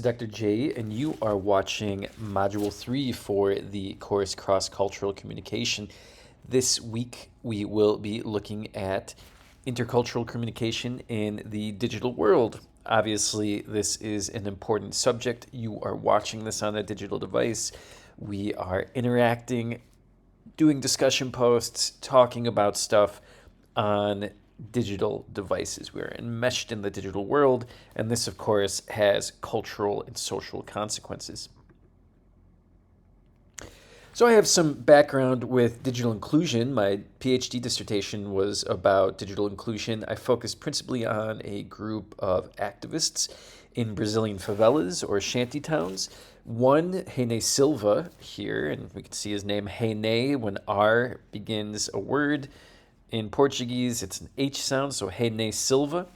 Dr. J, and you are watching Module 3 for the course Cross-Cultural Communication. This week, we will be looking at intercultural communication in the digital world. Obviously, this is an important subject. You are watching this on a digital device. We are interacting, doing discussion posts, talking about stuff on digital devices. We're enmeshed in the digital world, and this, of course, has cultural and social consequences. So I have some background with digital inclusion. My PhD dissertation was about digital inclusion. I focused principally on a group of activists in Brazilian favelas or shanty towns. One, Rene Silva here, and we can see his name, Rene, when R begins a word. In Portuguese, it's an H sound, so Rene Silva.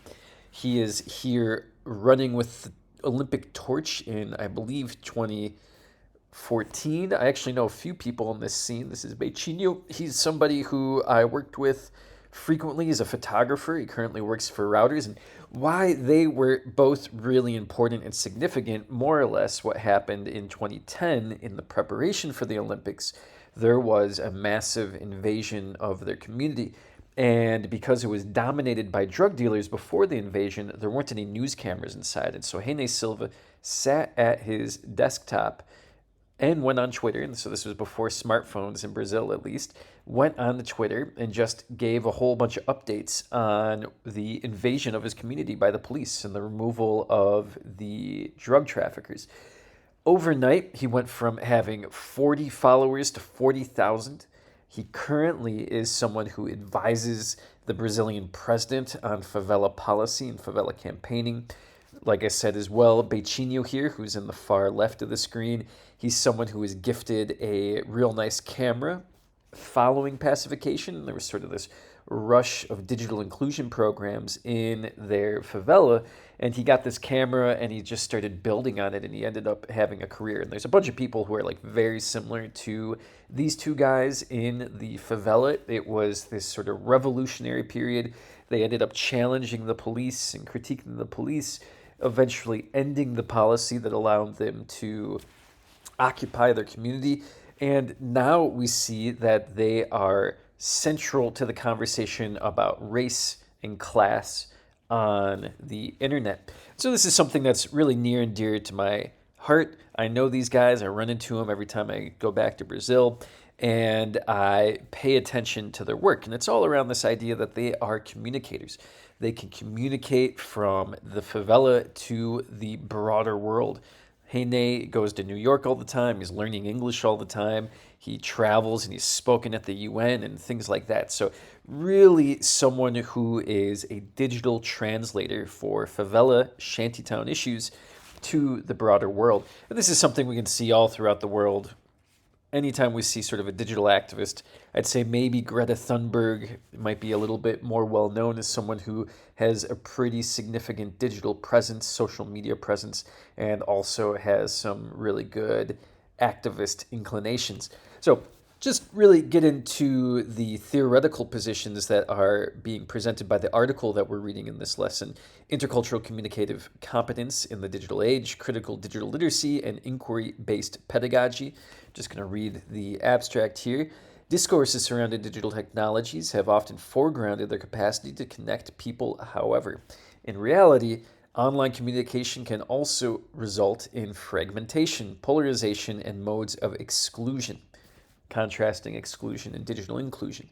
He is here running with the Olympic torch in, I believe, 2014. I actually know a few people in this scene. This is Beijinho. He's somebody who I worked with frequently. He's a photographer. He currently works for Routers. And why they were both really important and significant, more or less what happened in 2010 in the preparation for the Olympics. There was a massive invasion of their community. And because it was dominated by drug dealers before the invasion, there weren't any news cameras inside. And so Rene Silva sat at his desktop and went on Twitter, and so this was before smartphones in Brazil at least, went on the Twitter and just gave a whole bunch of updates on the invasion of his community by the police and the removal of the drug traffickers. Overnight, he went from having 40 followers to 40,000. He currently is someone who advises the Brazilian president on favela policy and favela campaigning. Like I said as well, Beijinho here, who's in the far left of the screen, he's someone who was gifted a real nice camera following pacification. There was sort of this rush of digital inclusion programs in their favela, and he got this camera and he just started building on it, and he ended up having a career. And there's a bunch of people who are like very similar to these two guys in the favela. It was this sort of revolutionary period. They ended up challenging the police and critiquing the police, eventually ending the policy that allowed them to occupy their community. And now we see that they are central to the conversation about race and class on the internet. So this is something that's really near and dear to my heart. I know these guys. I run into them every time I go back to Brazil, and I pay attention to their work. And it's all around this idea that they are communicators. They can communicate from the favela to the broader world. Rene goes to New York all the time. He's learning English all the time. He travels and he's spoken at the UN and things like that. So really someone who is a digital translator for favela shantytown issues to the broader world. And this is something we can see all throughout the world. Anytime we see sort of a digital activist, I'd say maybe Greta Thunberg might be a little bit more well known as someone who has a pretty significant digital presence, social media presence, and also has some really good activist inclinations. So just really get into the theoretical positions that are being presented by the article that we're reading in this lesson: intercultural communicative competence in the digital age, critical digital literacy, and inquiry-based pedagogy. Just going to read the abstract here. Discourses surrounding digital technologies have often foregrounded their capacity to connect people. However, in reality, online communication can also result in fragmentation, polarization, and modes of exclusion, contrasting exclusion and digital inclusion.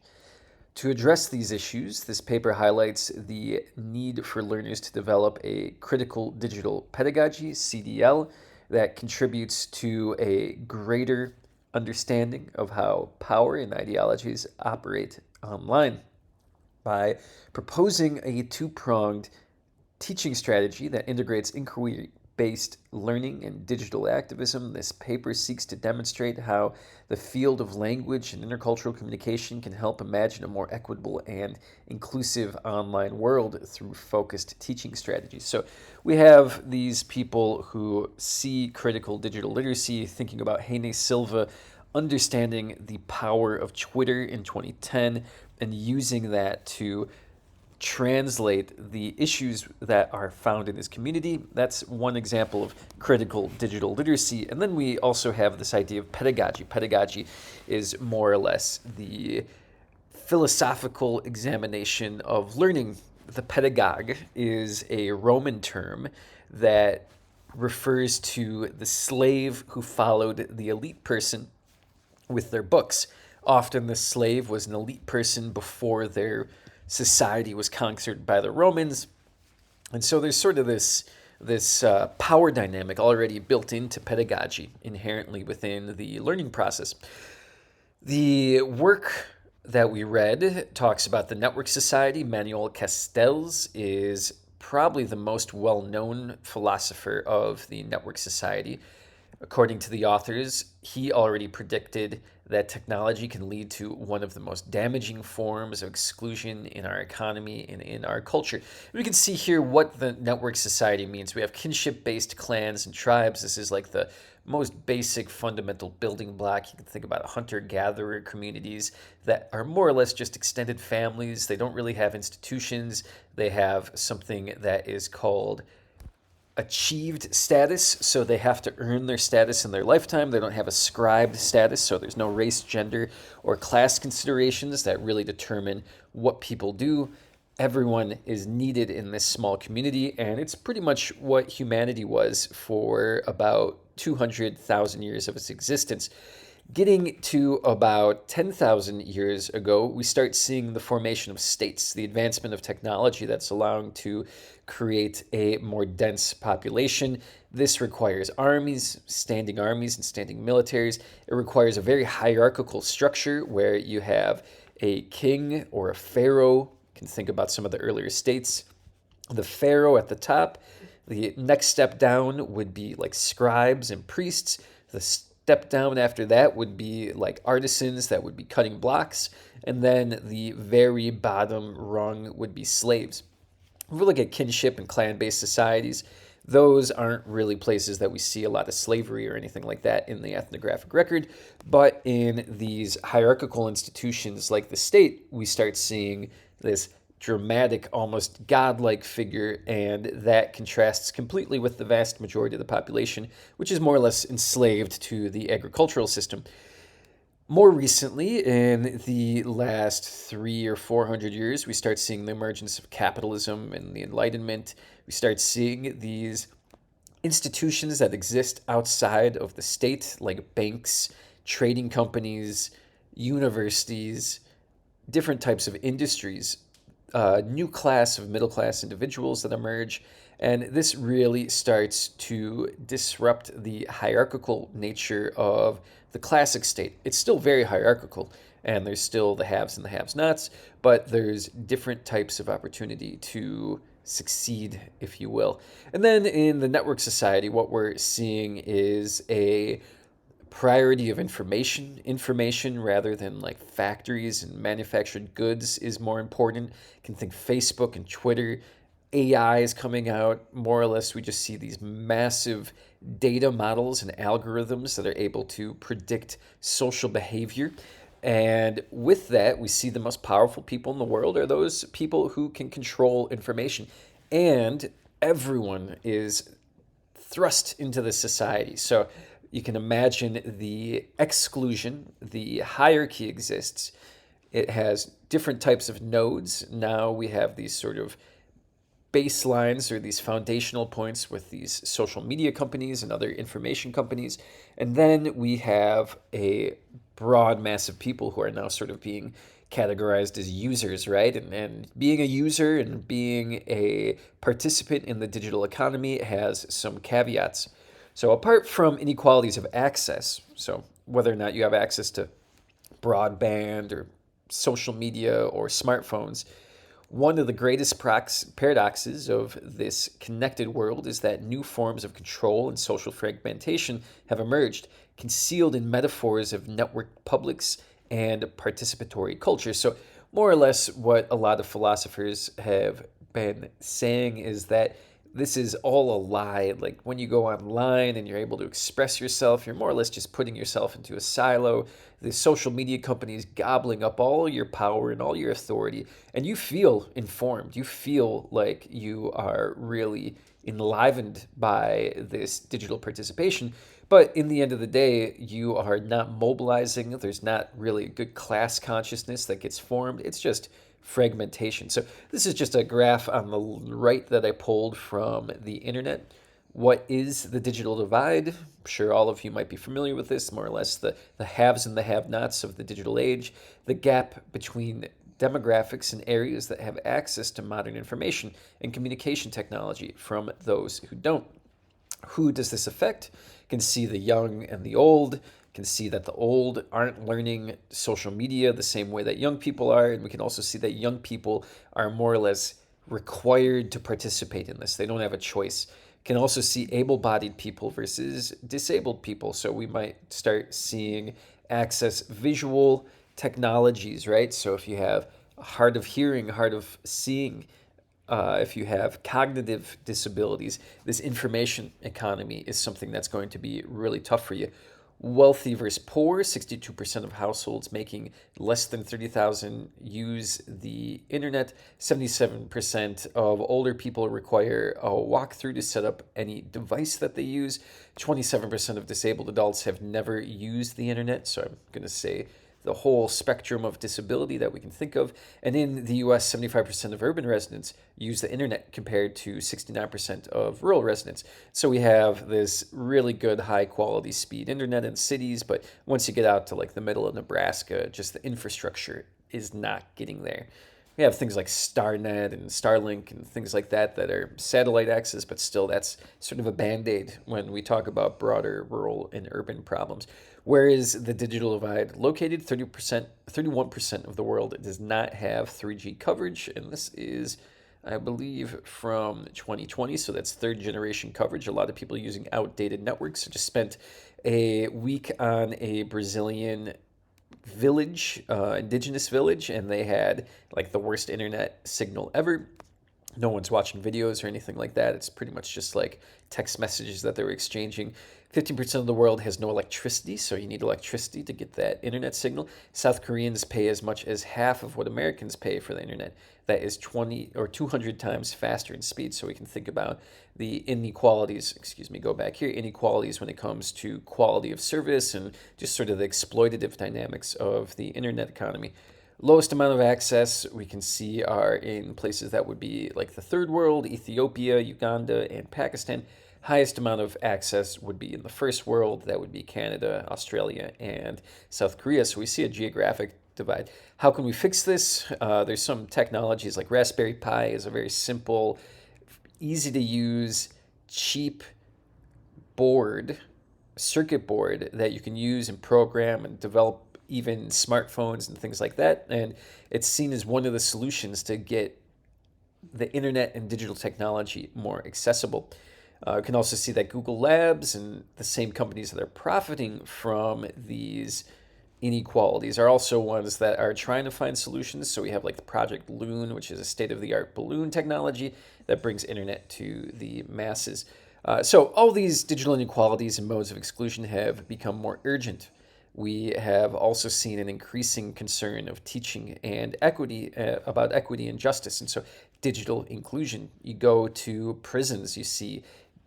To address these issues, this paper highlights the need for learners to develop a critical digital pedagogy, CDL, that contributes to a greater understanding of how power and ideologies operate online. By proposing a two-pronged teaching strategy that integrates inquiry-based learning and digital activism, this paper seeks to demonstrate how the field of language and intercultural communication can help imagine a more equitable and inclusive online world through focused teaching strategies. So we have these people who see critical digital literacy, thinking about Rene Silva understanding the power of Twitter in 2010 and using that to translate the issues that are found in his community. That's one example of critical digital literacy. And then we also have this idea of pedagogy. Pedagogy is more or less the philosophical examination of learning. The pedagogue is a Roman term that refers to the slave who followed the elite person with their books. Often the slave was an elite person before their society was conquered by the Romans. And so there's sort of this power dynamic already built into pedagogy, inherently within the learning process. The work that we read talks about the network society. Manuel Castells is probably the most well-known philosopher of the network society. According to the authors, he already predicted that technology can lead to one of the most damaging forms of exclusion in our economy and in our culture. We can see here what the network society means. We have kinship-based clans and tribes. This is like the most basic fundamental building block. You can think about hunter-gatherer communities that are more or less just extended families. They don't really have institutions. They have something that is called achieved status, so they have to earn their status in their lifetime. They don't have ascribed status, so there's no race, gender, or class considerations that really determine what people do. Everyone is needed in this small community, and it's pretty much what humanity was for about 200,000 years of its existence. Getting to about 10,000 years ago, we start seeing the formation of states, the advancement of technology that's allowing to create a more dense population. This requires armies and standing militaries. It requires a very hierarchical structure where you have a king or a pharaoh. You can think about some of the earlier states. The pharaoh at the top. The next step down would be like scribes and priests. The step down after that would be like artisans that would be cutting blocks. And then the very bottom rung would be slaves. If we look at kinship and clan-based societies, those aren't really places that we see a lot of slavery or anything like that in the ethnographic record. But in these hierarchical institutions like the state, we start seeing this dramatic, almost godlike figure, and that contrasts completely with the vast majority of the population, which is more or less enslaved to the agricultural system. More recently, in the last 300 or 400 years, we start seeing the emergence of capitalism and the Enlightenment. We start seeing these institutions that exist outside of the state, like banks, trading companies, universities, different types of industries, new class of middle-class individuals that emerge. And this really starts to disrupt the hierarchical nature of the classic state. It's still very hierarchical, and there's still the haves and the have-nots, but there's different types of opportunity to succeed, if you will. And then in the network society, what we're seeing is a priority of information rather than like factories and manufactured goods is more important. You can think Facebook and Twitter. AI is coming out. More or less, we just see these massive data models and algorithms that are able to predict social behavior. And with that, we see the most powerful people in the world are those people who can control information. And everyone is thrust into the society. So you can imagine the exclusion, the hierarchy exists. It has different types of nodes. Now we have these sort of baselines or these foundational points with these social media companies and other information companies. And then we have a broad mass of people who are now sort of being categorized as users, right? And being a user and being a participant in the digital economy has some caveats. So apart from inequalities of access, so whether or not you have access to broadband or social media or smartphones, one of the greatest paradoxes of this connected world is that new forms of control and social fragmentation have emerged, concealed in metaphors of networked publics and participatory culture. So more or less what a lot of philosophers have been saying is that this is all a lie. Like when you go online and you're able to express yourself, you're more or less just putting yourself into a silo. The social media companies gobbling up all your power and all your authority, and you feel informed. You feel like you are really enlivened by this digital participation. But in the end of the day, you are not mobilizing. There's not really a good class consciousness that gets formed. It's just fragmentation. So this is just a graph on the right that I pulled from the internet. What is the digital divide? I'm sure all of you might be familiar with this, more or less the haves and the have-nots of the digital age, the gap between demographics and areas that have access to modern information and communication technology from those who don't. Who does this affect? You can see the young and the old. You can see that the old aren't learning social media the same way that young people are. And we can also see that young people are more or less required to participate in this. They don't have a choice. You can also see able-bodied people versus disabled people. So we might start seeing access visual technologies, right? So if you have hard of hearing, hard of seeing, if you have cognitive disabilities, this information economy is something that's going to be really tough for you. Wealthy versus poor, 62% of households making less than 30,000 use the internet. 77% of older people require a walkthrough to set up any device that they use. 27% of disabled adults have never used the internet. So I'm going to say the whole spectrum of disability that we can think of. And in the US, 75% of urban residents use the internet compared to 69% of rural residents. So we have this really good high quality speed internet in cities, but once you get out to like the middle of Nebraska, just the infrastructure is not getting there. We have things like StarNet and Starlink and things like that that are satellite access, but still that's sort of a band-aid when we talk about broader rural and urban problems. Where is the digital divide located? 31% of the world does not have 3G coverage, and this is, I believe, from 2020, so that's third generation coverage. A lot of people using outdated networks. I just spent a week on a Brazilian village, indigenous village, and they had like the worst internet signal ever. No one's watching videos or anything like that. It's pretty much just like text messages that they were exchanging. 15% of the world has no electricity, so you need electricity to get that internet signal. South Koreans pay as much as half of what Americans pay for the internet. That is 20 or 200 times faster in speed. So we can think about the inequalities, go back here, inequalities when it comes to quality of service and just sort of the exploitative dynamics of the internet economy. Lowest amount of access we can see are in places that would be like the third world, Ethiopia, Uganda, and Pakistan. Highest amount of access would be in the first world. That would be Canada, Australia, and South Korea. So we see a geographic divide. How can we fix this? There's some technologies like Raspberry Pi is a very simple, easy to use, cheap board, circuit board that you can use and program and develop even smartphones and things like that. And it's seen as one of the solutions to get the internet and digital technology more accessible. You can also see that Google Labs and the same companies that are profiting from these inequalities are also ones that are trying to find solutions. So we have like the Project Loon, which is a state-of-the-art balloon technology that brings internet to the masses. So all these digital inequalities and modes of exclusion have become more urgent. We have also seen an increasing concern of teaching and equity, about equity and justice. And so digital inclusion, you go to prisons, you see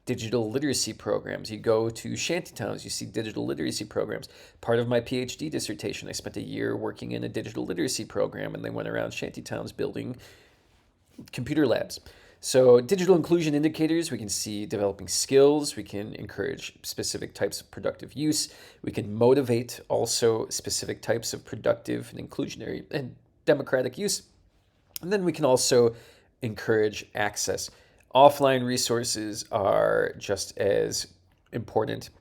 digital literacy programs. You go to shantytowns, you see digital literacy programs. Part of my PhD dissertation, I spent a year working in a digital literacy program, and they went around shantytowns building computer labs. So digital inclusion indicators, we can see developing skills, we can encourage specific types of productive use, we can motivate also specific types of productive and inclusionary and democratic use, and then we can also encourage access. Offline resources are just as important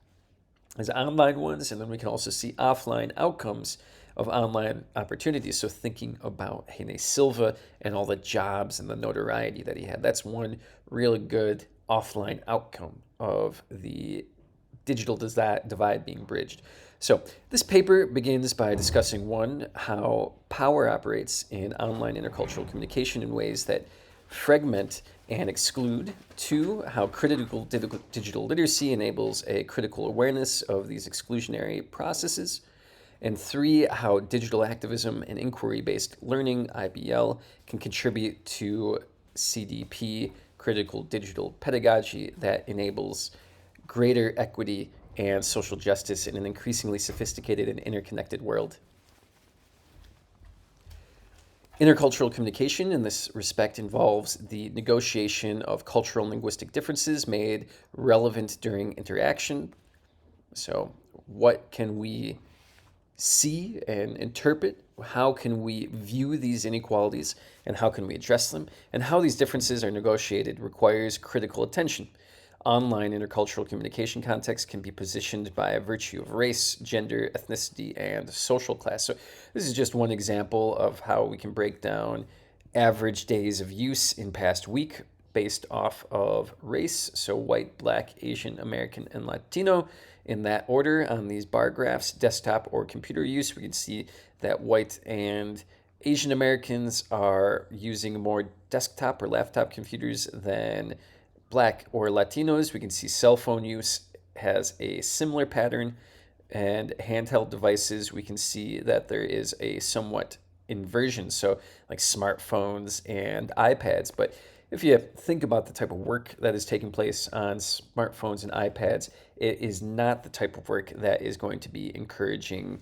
as online ones, and then we can also see offline outcomes of online opportunities. So thinking about Hene Silva and all the jobs and the notoriety that he had, that's one really good offline outcome of the digital divide being bridged. So this paper begins by discussing, one, how power operates in online intercultural communication in ways that fragment and exclude. 2, how critical digital literacy enables a critical awareness of these exclusionary processes. And 3, how digital activism and inquiry-based learning, IBL, can contribute to CDP, critical digital pedagogy, that enables greater equity and social justice in an increasingly sophisticated and interconnected world. Intercultural communication in this respect involves the negotiation of cultural and linguistic differences made relevant during interaction. So, what can we see and interpret? How can we view these inequalities and how can we address them? And how these differences are negotiated requires critical attention. Online intercultural communication context can be positioned by virtue of race, gender, ethnicity, and social class. So this is just one example of how we can break down average days of use in past week based off of race. So white, black, Asian, American, and Latino in that order on these bar graphs. Desktop or computer use, we can see that white and Asian Americans are using more desktop or laptop computers than Black or Latinos. We can see cell phone use has a similar pattern, and handheld devices, we can see that there is a somewhat inversion, so like smartphones and iPads. But if you think about the type of work that is taking place on smartphones and iPads, it is not the type of work that is going to be encouraging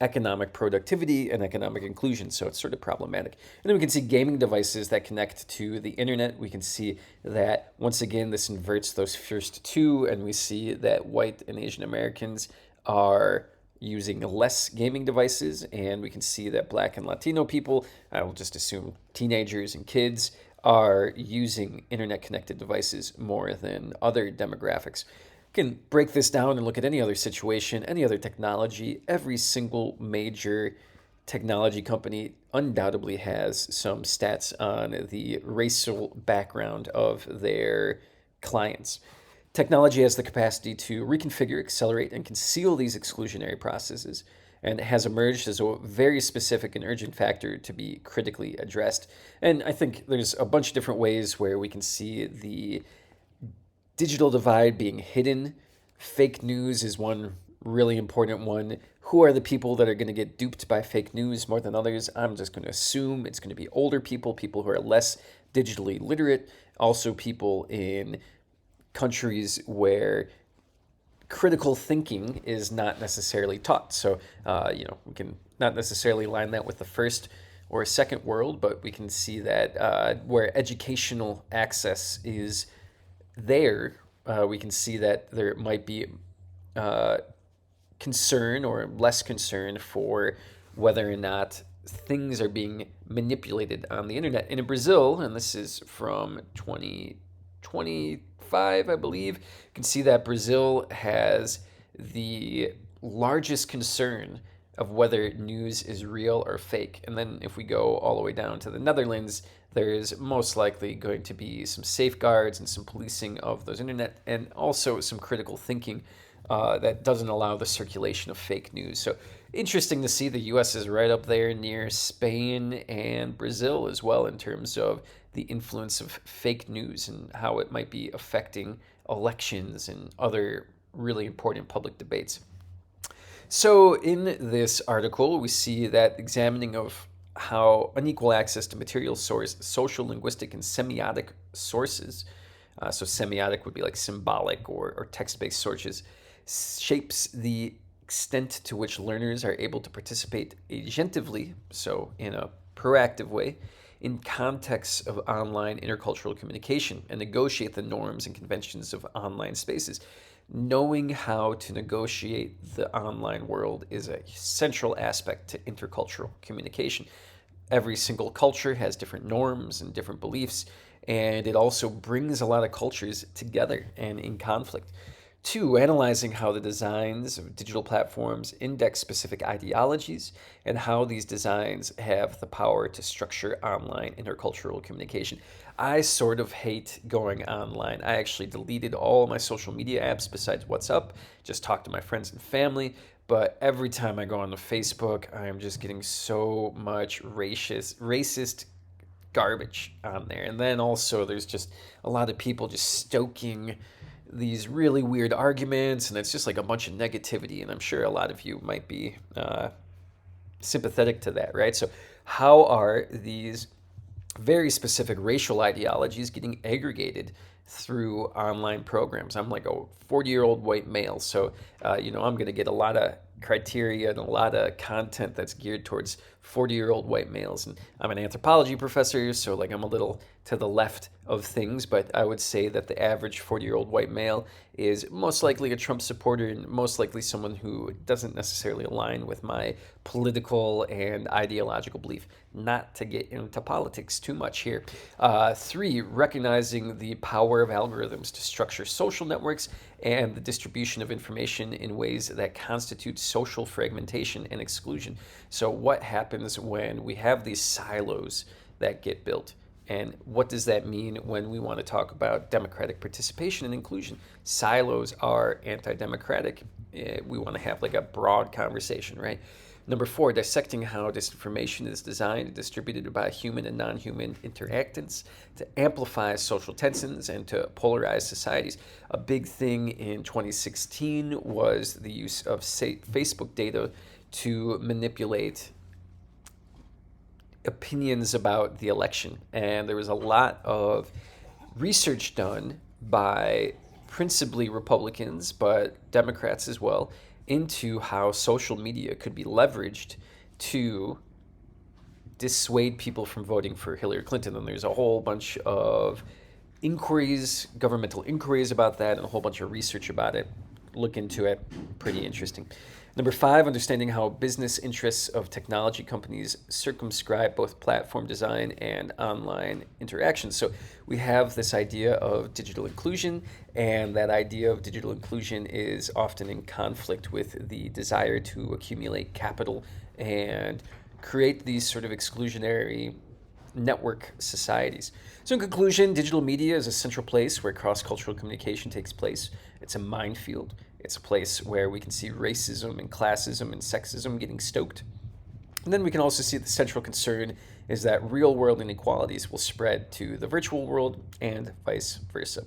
economic productivity and economic inclusion, so it's sort of problematic. And then we can see gaming devices that connect to the internet. We can see that, once again, this inverts those first two, and we see that white and Asian Americans are using less gaming devices, and we can see that Black and Latino people, I will just assume teenagers and kids, are using internet-connected devices more than other demographics. Can break this down and look at any other situation, any other technology. Every single major technology company undoubtedly has some stats on the racial background of their clients. Technology has the capacity to reconfigure, accelerate, and conceal these exclusionary processes, and has emerged as a very specific and urgent factor to be critically addressed. And I think there's a bunch of different ways where we can see the digital divide being hidden. Fake news is one really important one. Who are the people that are going to get duped by fake news more than others? I'm just going to assume it's going to be older people, people who are less digitally literate, also people in countries where critical thinking is not necessarily taught. So, we can not necessarily line that with the first or second world, but we can see that where educational access is there, we can see that there might be concern or less concern for whether or not things are being manipulated on the internet. And in Brazil, and this is from 2025, I believe, you can see that Brazil has the largest concern of whether news is real or fake. And then if we go all the way down to the Netherlands, there's most likely going to be some safeguards and some policing of those internet, and also some critical thinking that doesn't allow the circulation of fake news. So interesting to see the U.S. is right up there near Spain and Brazil as well in terms of the influence of fake news and how it might be affecting elections and other really important public debates. So in this article, we see that examining of how unequal access to material source, social, linguistic, and semiotic sources, so semiotic would be like symbolic or text-based sources, shapes the extent to which learners are able to participate agentively, so in a proactive way, in contexts of online intercultural communication and negotiate the norms and conventions of online spaces. Knowing how to negotiate the online world is a central aspect to intercultural communication. Every single culture has different norms and different beliefs, and it also brings a lot of cultures together and in conflict. 2, analyzing how the designs of digital platforms index specific ideologies and how these designs have the power to structure online intercultural communication. I sort of hate going online. I actually deleted all my social media apps besides WhatsApp, just talk to my friends and family. But every time I go on to Facebook, I am just getting so much racist garbage on there. And then also there's just a lot of people just stoking these really weird arguments, and it's just like a bunch of negativity. And I'm sure a lot of you might be sympathetic to that, right? So, how are these very specific racial ideologies getting aggregated through online programs? I'm like a 40-year-old white male, so I'm going to get a lot of criteria and a lot of content that's geared towards 40-year-old white males. And I'm an anthropology professor, so like I'm a little to the left of things, but I would say that the average 40-year-old white male is most likely a Trump supporter and most likely someone who doesn't necessarily align with my political and ideological belief. Not to get into politics too much here. 3, recognizing the power of algorithms to structure social networks and the distribution of information in ways that constitute social fragmentation and exclusion. So what happens when we have these silos that get built? And what does that mean when we want to talk about democratic participation and inclusion? Silos are anti-democratic. We want to have like a broad conversation, right? Number 4, dissecting how disinformation is designed and distributed by human and non-human interactants to amplify social tensions and to polarize societies. A big thing in 2016 was the use of Facebook data to manipulate opinions about the election. And there was a lot of research done by principally Republicans, but Democrats as well, into how social media could be leveraged to dissuade people from voting for Hillary Clinton. And there's a whole bunch of inquiries, governmental inquiries about that, and a whole bunch of research about it. Look into it. Pretty interesting. Number 5, understanding how business interests of technology companies circumscribe both platform design and online interactions. So we have this idea of digital inclusion, and that idea of digital inclusion is often in conflict with the desire to accumulate capital and create these sort of exclusionary network societies. So in conclusion, digital media is a central place where cross-cultural communication takes place. It's a minefield. It's a place where we can see racism and classism and sexism getting stoked. And then we can also see the central concern is that real-world inequalities will spread to the virtual world and vice versa.